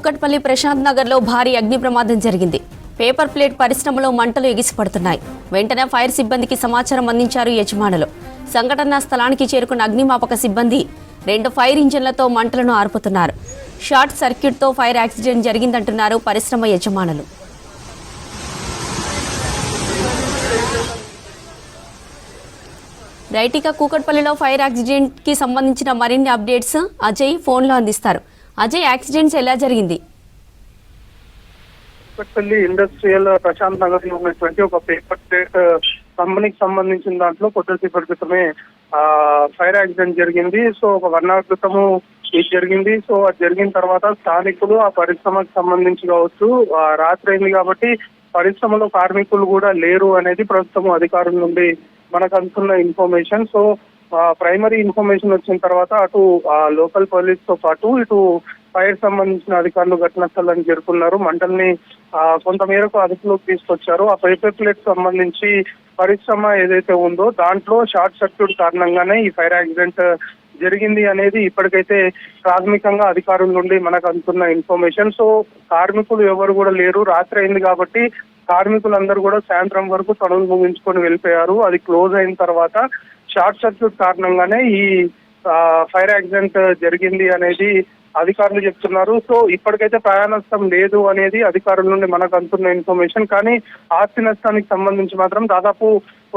కూకట్పల్లి ప్రశాంత్ నగర్ లో భారీ అగ్ని ప్రమాదం జరిగింది. పేపర్ ప్లేట్ పరిశ్రమలో మంటలు ఎగిసిపడుతున్నాయి. వెంటనే ఫైర్ సిబ్బందికి సమాచారం అందించారు యజమానులు. సంఘటనా స్థలానికి చేరుకున్న అగ్నిమాపక సిబ్బంది 2 ఫైర్ ఇంజన్లతో మంటలను ఆర్పుతున్నారు. షార్ట్ సర్క్యూట్ తో ఫైర్ యాక్సిడెంట్ జరిగిందంటున్నారు పరిశ్రమ యజమానులు. రైటిగా కూకట్పల్లిలో ఫైర్ యాక్సిడెంట్ కి సంబంధించిన మరిన్ని అప్డేట్స్ అజయ్ ఫోన్ లో అందిస్తారు. అజయ్, యాక్సిడెంట్స్ ఎలా జరిగింది? కూకట్పల్లి ఇండస్ట్రియల్ ప్రశాంత్ నగర్ లో ఉన్నటువంటి ఒక పేపర్ ప్లేట్ కంపెనీకి సంబంధించిన దాంట్లో కొద్దిసేపటి క్రితమే ఫైర్ యాక్సిడెంట్ జరిగింది. సో ఒక 1 అవర్ క్రితము ఇది జరిగింది. సో అది జరిగిన తర్వాత స్థానికులు ఆ పరిశ్రమకు సంబంధించి కావచ్చు, రాత్రి అయింది కాబట్టి పరిశ్రమలో కార్మికులు కూడా లేరు అనేది ప్రస్తుతం అధికారుల నుండి మనకు అందుతున్న ఇన్ఫర్మేషన్. సో ప్రైమరీ ఇన్ఫర్మేషన్ వచ్చిన తర్వాత అటు లోకల్ పోలీస్ తో పాటు ఇటు ఫైర్ సంబంధించిన అధికారులు ఘటనా స్థలానికి చేరుకున్నారు. మంటల్ని కొంత మేరకు అదుపులోకి తీసుకొచ్చారు. ఆ పేపర్ ప్లేట్ సంబంధించి పరిశ్రమ ఏదైతే ఉందో దాంట్లో షార్ట్ సర్క్యూట్ కారణంగానే ఈ ఫైర్ యాక్సిడెంట్ జరిగింది అనేది ఇప్పటికైతే ప్రాథమికంగా అధికారుల నుండి మనకు అందుతున్న ఇన్ఫర్మేషన్. సో కార్మికులు ఎవరు కూడా లేరు, రాత్రి అయింది కాబట్టి కార్మికులందరూ కూడా సాయంత్రం వరకు పనులు ముగించుకొని వెళ్ళిపోయారు. అది క్లోజ్ అయిన తర్వాత షార్ట్ సర్క్యూట్ కారణంగానే ఈ ఫైర్ యాక్సిడెంట్ జరిగింది అనేది అధికారులు చెప్తున్నారు. సో ఇప్పటికైతే ప్రాణ నష్టం లేదు అనేది అధికారుల నుండి మనకు అందుతున్న ఇన్ఫర్మేషన్. కానీ ఆస్తి నష్టానికి సంబంధించి మాత్రం దాదాపు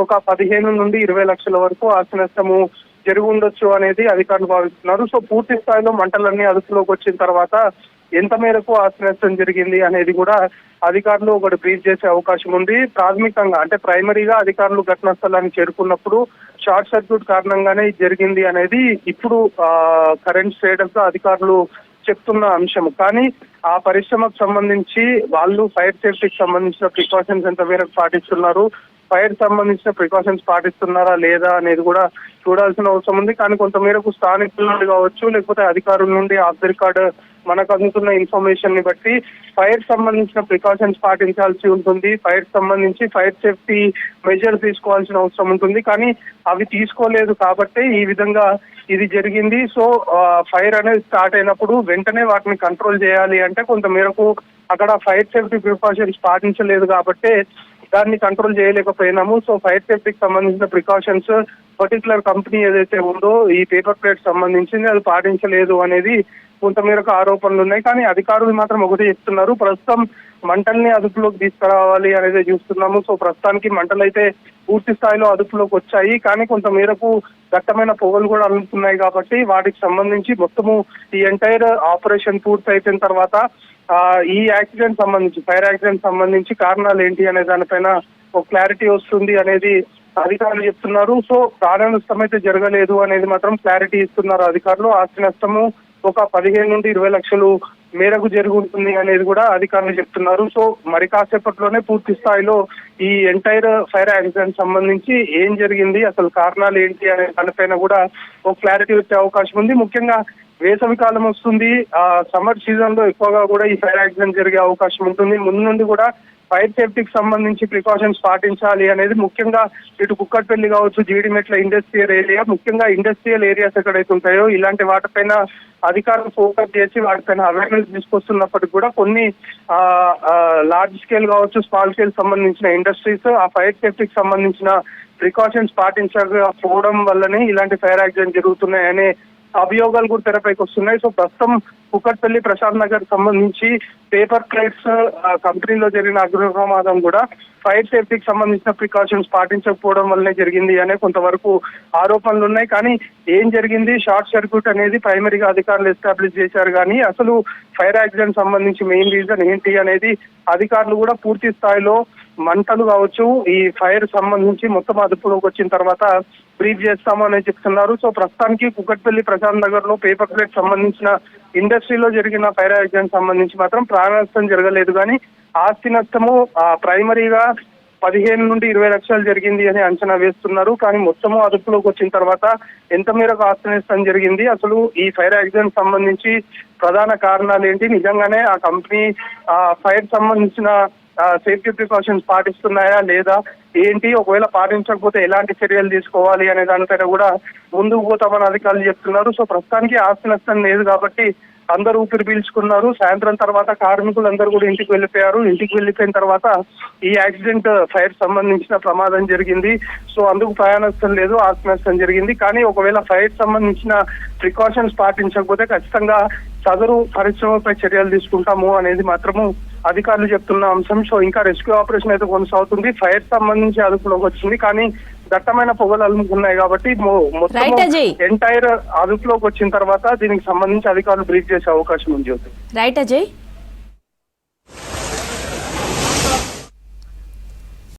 ఒక 15 నుండి 20 లక్షల వరకు ఆస్తి నష్టము జరిగి ఉండొచ్చు అనేది అధికారులు భావిస్తున్నారు. సో పూర్తి స్థాయిలో మంటలన్నీ అదుపులోకి వచ్చిన తర్వాత ఎంత మేరకు ఆస్తి నష్టం జరిగింది అనేది కూడా అధికారులు ఒకటి బ్రీఫ్ చేసే అవకాశం ఉంది. ప్రాథమికంగా అంటే ప్రైమరీగా అధికారులు ఘటనా స్థలానికి చేరుకున్నప్పుడు షార్ట్ సర్క్యూట్ కారణంగానే జరిగింది అనేది ఇప్పుడు కరెంట్ స్టేటస్ లో అధికారులు చెప్తున్న అంశం. కానీ ఆ పరిశ్రమకు సంబంధించి వాళ్ళు ఫైర్ సేఫ్టీకి సంబంధించిన ప్రికాషన్స్ ఎంత మేరకు పాటిస్తున్నారు, ఫైర్ సంబంధించిన ప్రికాషన్స్ పాటిస్తున్నారా లేదా అనేది కూడా చూడాల్సిన అవసరం ఉంది. కానీ కొంతమేరకు స్థానికుల నుండి కావచ్చు, లేకపోతే అధికారుల నుండి ఆఫ్ ది రికార్డ్ మనకు అందుతున్న ఇన్ఫర్మేషన్ ని బట్టి ఫైర్ సంబంధించిన ప్రికాషన్స్ పాటించాల్సి ఉంటుంది. ఫైర్ సంబంధించి ఫైర్ సేఫ్టీ మెజర్ తీసుకోవాల్సిన అవసరం ఉంటుంది. కానీ అవి తీసుకోలేదు కాబట్టి ఈ విధంగా ఇది జరిగింది. సో ఫైర్ అనేది స్టార్ట్ అయినప్పుడు వెంటనే వాటిని కంట్రోల్ చేయాలి అంటే కొంత మేరకు అక్కడ ఫైర్ సేఫ్టీ ప్రికాషన్స్ పాటించలేదు కాబట్టి దాన్ని కంట్రోల్ చేయలేకపోయినాము. సో ఫైర్ సేఫ్టీకి సంబంధించిన ప్రికాషన్స్ పర్టికులర్ కంపెనీ ఏదైతే ఉందో ఈ పేపర్ ప్లేట్ సంబంధించింది అది పాటించలేదు అనేది కొంతమేరకు ఆరోపణలు ఉన్నాయి. కానీ అధికారులు మాత్రం ఒకటే చెప్తున్నారు, ప్రస్తుతం మంటల్ని అదుపులోకి తీసుకురావాలి అనేది చూస్తున్నాము. సో ప్రస్తుతానికి మంటలు అయితే పూర్తి స్థాయిలో అదుపులోకి వచ్చాయి. కానీ కొంతమేరకు దట్టమైన పొగలు కూడా అందుతున్నాయి కాబట్టి వాటికి సంబంధించి మొత్తము ఈ ఎంటైర్ ఆపరేషన్ పూర్తి అయిపోయిన తర్వాత ఈ యాక్సిడెంట్ సంబంధించి ఫైర్ యాక్సిడెంట్ సంబంధించి కారణాలు ఏంటి అనే దానిపైన ఒక క్లారిటీ వస్తుంది అనేది అధికారులు చెప్తున్నారు. సో ప్రాణ నష్టం అయితే జరగలేదు అనేది మాత్రం క్లారిటీ ఇస్తున్నారు అధికారులు. ఆస్తి నష్టము ఒక 15 నుండి 20 లక్షలు మేరకు జరిగి ఉంటుంది అనేది కూడా అధికారులు చెప్తున్నారు. సో మరి కాసేపట్లోనే పూర్తి స్థాయిలో ఈ ఎంటైర్ ఫైర్ యాక్సిడెంట్ సంబంధించి ఏం జరిగింది, అసలు కారణాలు ఏంటి అనే దానిపైన కూడా ఒక క్లారిటీ వచ్చే అవకాశం ఉంది. ముఖ్యంగా వేసవి కాలం వస్తుంది, సమ్మర్ సీజన్ లో ఎక్కువగా కూడా ఈ ఫైర్ యాక్సిడెంట్ జరిగే అవకాశం ఉంటుంది. ముందు నుండి కూడా ఫైర్ సేఫ్టీకి సంబంధించి ప్రికాషన్స్ పాటించాలి అనేది ముఖ్యంగా ఇటు కుక్కట్పల్లి కావచ్చు, జీడిమెట్ల ఇండస్ట్రియల్ ఏరియా, ముఖ్యంగా ఇండస్ట్రియల్ ఏరియాస్ ఎక్కడైతే ఉంటాయో ఇలాంటి వాటిపైన అధికారులు ఫోకస్ చేసి వాటిపైన అవేర్నెస్ తీసుకొస్తున్నప్పటికీ కూడా కొన్ని లార్జ్ స్కేల్ కావచ్చు, స్మాల్ స్కేల్ సంబంధించిన ఇండస్ట్రీస్ ఆ ఫైర్ సేఫ్టీకి సంబంధించిన ప్రికాషన్స్ పాటించకపోవడం వల్లనే ఇలాంటి ఫైర్ యాక్సిడెంట్ జరుగుతున్నాయనే అభియోగాలు కూడా తెరపైకి వస్తున్నాయి. సో ప్రస్తుతం కుకట్పల్లి ప్రశాంత్ నగర్ సంబంధించి పేపర్ ప్లేట్స్ కంపెనీలో జరిగిన అగ్ని ప్రమాదం కూడా ఫైర్ సేఫ్టీకి సంబంధించిన ప్రికాషన్స్ పాటించకపోవడం వల్లనే జరిగింది అనే కొంతవరకు ఆరోపణలు ఉన్నాయి. కానీ ఏం జరిగింది, షార్ట్ సర్క్యూట్ అనేది ప్రైమరీగా అధికారులు ఎస్టాబ్లిష్ చేశారు. కానీ అసలు ఫైర్ యాక్సిడెంట్ సంబంధించి మెయిన్ రీజన్ ఏంటి అనేది అధికారులు కూడా పూర్తి స్థాయిలో మంటలు కావచ్చు, ఈ ఫైర్ సంబంధించి మొత్తం అదుపులోకి వచ్చిన తర్వాత బ్రీఫ్ చేస్తాము అనేది చెప్తున్నారు. సో ప్రస్తుతానికి కుకట్పల్లి ప్రశాంత్ నగర్ లో పేపర్ ప్లేట్ సంబంధించిన ఇండస్ట్రీలో జరిగిన ఫైర్ యాక్సిడెంట్ సంబంధించి మాత్రం ప్రాణ నష్టం జరగలేదు. కానీ ఆస్తి నష్టము ప్రైమరీగా 15 నుండి 20 లక్షలు జరిగింది అని అంచనా వేస్తున్నారు. కానీ మొత్తము అదుపులోకి వచ్చిన తర్వాత ఎంత మేరకు ఆస్తి నష్టం జరిగింది, అసలు ఈ ఫైర్ యాక్సిడెంట్ సంబంధించి ప్రధాన కారణాలు ఏంటి, నిజంగానే ఆ కంపెనీ ఫైర్ సంబంధించిన సేఫ్టీ ప్రికాషన్స్ పాటిస్తున్నాయా లేదా ఏంటి, ఒకవేళ పాటించకపోతే ఎలాంటి చర్యలు తీసుకోవాలి అనే దానిపైన కూడా ముందుకు పోతామని అధికారులు చెప్తున్నారు. సో ప్రస్తుతానికి ఆస్తి నష్టం లేదు కాబట్టి అందరూ ఊపిరి పీల్చుకున్నారు. సాయంత్రం తర్వాత కార్మికులందరూ కూడా ఇంటికి వెళ్ళిపోయారు. ఇంటికి వెళ్ళిపోయిన తర్వాత ఈ యాక్సిడెంట్ ఫైర్ సంబంధించిన ప్రమాదం జరిగింది. సో అందుకు ప్రయాణ నష్టం లేదు, ఆస్తి నష్టం జరిగింది. కానీ ఒకవేళ ఫైర్ సంబంధించిన ప్రికాషన్స్ పాటించకపోతే ఖచ్చితంగా సదరు పరిశ్రమపై చర్యలు తీసుకుంటాము అనేది మాత్రము అధికారులు చెప్తున్న అంశం. సో ఇంకా రెస్క్యూ ఆపరేషన్ అయితే కొనసాగుతుంది. ఫైర్ సంబంధించి అదుపులోకి వచ్చింది, కానీ దట్టమైన పొగలు అలుముకున్నాయి కాబట్టి Right, Ajay. మొత్తం ఎంటైర్ అదుపులోకి వచ్చిన తర్వాత దీనికి సంబంధించి అధికారులు బ్రీఫ్ చేసే అవకాశం ఉంది. రైట్ అజయ్.